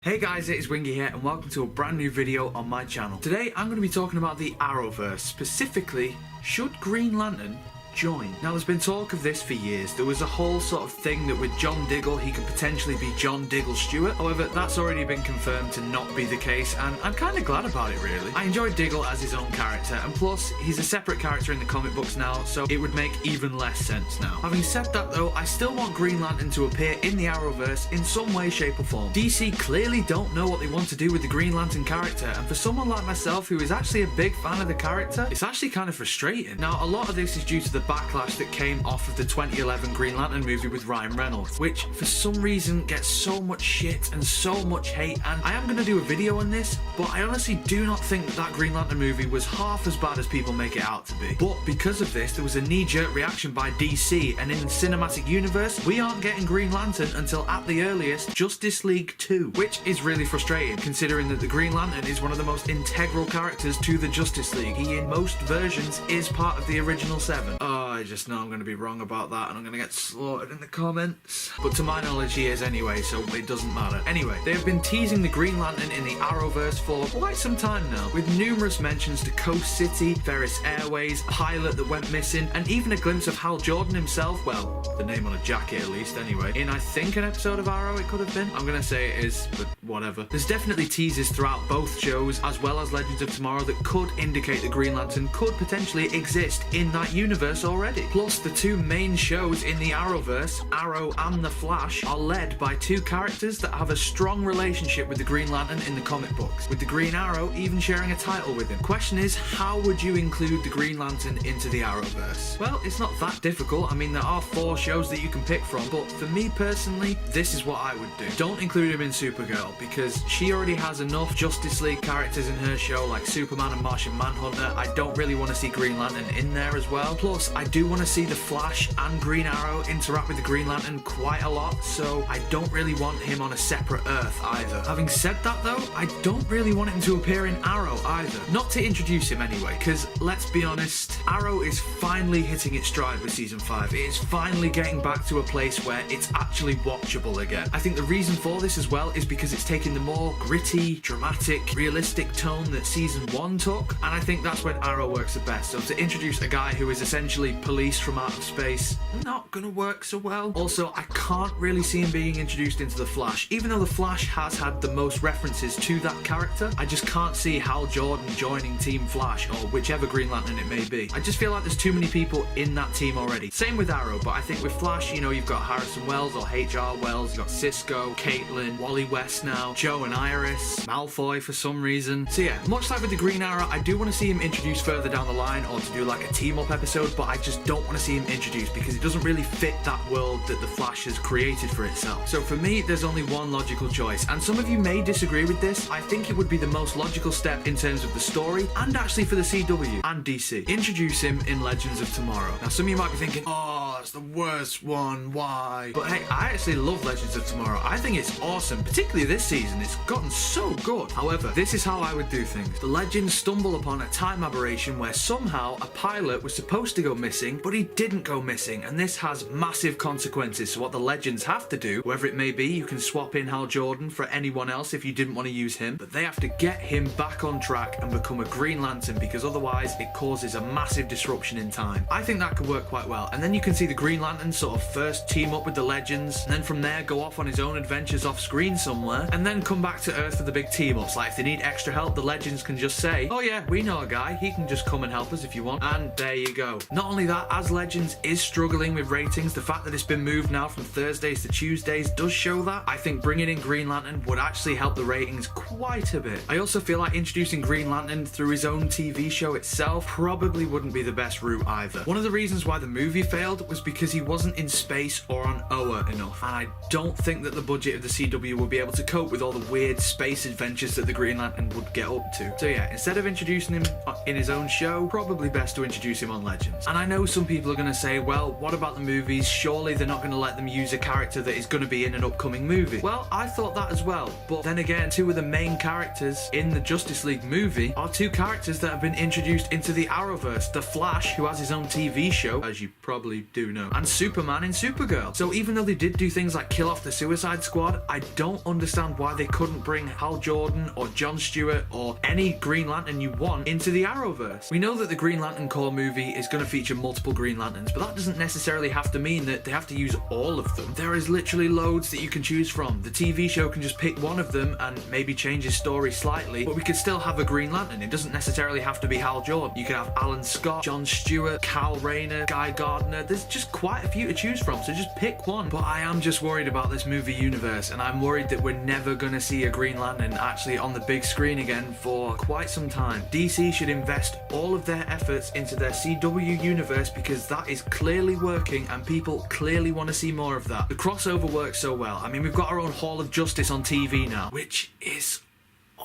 Hey guys, it is Wingy here and welcome to a brand new video on my channel. Today I'm going to be talking about the Arrowverse, specifically, should Green Lantern join? Now there's been talk of this for years. There was a whole sort of thing that with John Diggle he could potentially be John Diggle Stewart. However, that's already been confirmed to not be the case and I'm kind of glad about it really. I enjoy Diggle as his own character and plus he's a separate character in the comic books now, so it would make even less sense now. Having said that though, I still want Green Lantern to appear in the Arrowverse in some way, shape or form. DC clearly don't know what they want to do with the Green Lantern character, and for someone like myself who is actually a big fan of the character, it's actually kind of frustrating. Now a lot of this is due to the backlash that came off of the 2011 Green Lantern movie with Ryan Reynolds, which for some reason gets so much shit and so much hate, and I am going to do a video on this, but I honestly do not think that Green Lantern movie was half as bad as people make it out to be. But because of this, there was a knee-jerk reaction by DC, and in the cinematic universe, we aren't getting Green Lantern until at the earliest Justice League 2, which is really frustrating considering that the Green Lantern is one of the most integral characters to the Justice League. He in most versions is part of the original 7. I just know I'm going to be wrong about that and I'm going to get slaughtered in the comments. But to my knowledge he is anyway, so it doesn't matter. Anyway, they have been teasing the Green Lantern in the Arrowverse for quite some time now, with numerous mentions to Coast City, Ferris Airways, a pilot that went missing, and even a glimpse of Hal Jordan himself, well, the name on a jacket at least anyway, in I think an episode of Arrow it could have been. I'm going to say it is, but whatever. There's definitely teases throughout both shows, as well as Legends of Tomorrow, that could indicate that Green Lantern could potentially exist in that universe already. Plus, the two main shows in the Arrowverse, Arrow and The Flash, are led by two characters that have a strong relationship with the Green Lantern in the comic books, with the Green Arrow even sharing a title with him. Question is, how would you include the Green Lantern into the Arrowverse? Well, it's not that difficult. I mean, there are 4 shows that you can pick from, but for me personally, this is what I would do. Don't include him in Supergirl, because she already has enough Justice League characters in her show, like Superman and Martian Manhunter. I don't really want to see Green Lantern in there as well. Plus, I do want to see the Flash and Green Arrow interact with the Green Lantern quite a lot, so I don't really want him on a separate Earth either. Having said that though, I don't really want him to appear in Arrow either. Not to introduce him anyway, because let's be honest, Arrow is finally hitting its stride with season 5. It is finally getting back to a place where it's actually watchable again. I think the reason for this as well is because it's taking the more gritty, dramatic, realistic tone that season 1 took, and I think that's when Arrow works the best. So to introduce a guy who is essentially police from out of space, not gonna work so well. Also, I can't really see him being introduced into the Flash. Even though the Flash has had the most references to that character, I just can't see Hal Jordan joining Team Flash, or whichever Green Lantern it may be. I just feel like there's too many people in that team already. Same with Arrow, but I think with Flash, you know, you've got Harrison Wells or H.R. Wells, you've got Cisco, Caitlin, Wally West now, Joe and Iris, Malfoy for some reason. So yeah, much like with the Green Arrow, I do want to see him introduced further down the line, or to do like a team-up episode, but I just don't want to see him introduced because it doesn't really fit that world that the Flash has created for itself. So for me, there's only one logical choice, and some of you may disagree with this. I think it would be the most logical step in terms of the story, and actually for the CW and DC. Introduce him in Legends of Tomorrow. Now some of you might be thinking, oh, that's the worst one, why? But hey, I actually love Legends of Tomorrow. I think it's awesome, particularly this season. It's gotten so good. However, this is how I would do things. The Legends stumble upon a time aberration where somehow a pilot was supposed to go missing, but he didn't go missing, and this has massive consequences. So what the Legends have to do, whoever it may be, you can swap in Hal Jordan for anyone else if you didn't want to use him, but they have to get him back on track and become a Green Lantern, because otherwise it causes a massive disruption in time. I think that could work quite well, and then you can see the Green Lantern sort of first team up with the Legends, and then from there go off on his own adventures off screen somewhere, and then come back to Earth for the big team ups. Like if they need extra help, the Legends can just say, oh yeah, we know a guy, he can just come and help us if you want, and there you go. Not only that, as Legends is struggling with ratings, the fact that it's been moved now from Thursdays to Tuesdays does show that. I think bringing in Green Lantern would actually help the ratings quite a bit. I also feel like introducing Green Lantern through his own TV show itself probably wouldn't be the best route either. One of the reasons why the movie failed was because he wasn't in space or on Oa enough, and I don't think that the budget of the CW will be able to cope with all the weird space adventures that the Green Lantern would get up to. So yeah, instead of introducing him in his own show, probably best to introduce him on Legends. And And I know some people are going to say, well, what about the movies? Surely they're not going to let them use a character that is going to be in an upcoming movie. Well, I thought that as well, but then again, two of the main characters in the Justice League movie are two characters that have been introduced into the Arrowverse. The Flash, who has his own TV show, as you probably do know, and Superman in Supergirl. So even though they did do things like kill off the Suicide Squad, I don't understand why they couldn't bring Hal Jordan or John Stewart or any Green Lantern you want into the Arrowverse. We know that the Green Lantern Corps movie is going to feature multiple Green Lanterns, but that doesn't necessarily have to mean that they have to use all of them. There is literally loads that you can choose from. The TV show can just pick one of them and maybe change his story slightly, but we could still have a Green Lantern. It doesn't necessarily have to be Hal Jordan. You could have Alan Scott, John Stewart, Kal Rayner, Guy Gardner. There's just quite a few to choose from, so just pick one. But I am just worried about this movie universe, and I'm worried that we're never going to see a Green Lantern actually on the big screen again for quite some time. DC should invest all of their efforts into their CW universe because that is clearly working and people clearly want to see more of that. The crossover works so well. I mean, we've got our own Hall of Justice on TV now, which is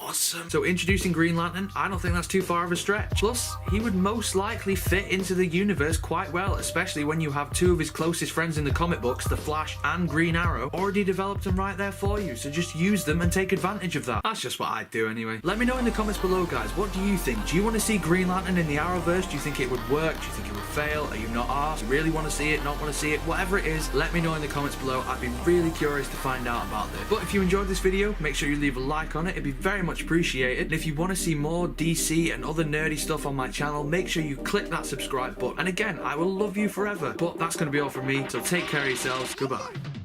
awesome. So introducing Green Lantern, I don't think that's too far of a stretch. Plus, he would most likely fit into the universe quite well, especially when you have two of his closest friends in the comic books, the Flash and Green Arrow, already developed and right there for you. So just use them and take advantage of that. That's just what I'd do anyway. Let me know in the comments below, guys. What do you think? Do you want to see Green Lantern in the Arrowverse? Do you think it would work? Do you think it would fail? Are you not arsed? Do you really want to see it? Not want to see it? Whatever it is, let me know in the comments below. I'd be really curious to find out about this. But if you enjoyed this video, make sure you leave a like on it. It'd be very much appreciated. And if you want to see more DC and other nerdy stuff on my channel, make sure you click that subscribe button. And again, I will love you forever. But that's going to be all from me, so take care of yourselves. Goodbye.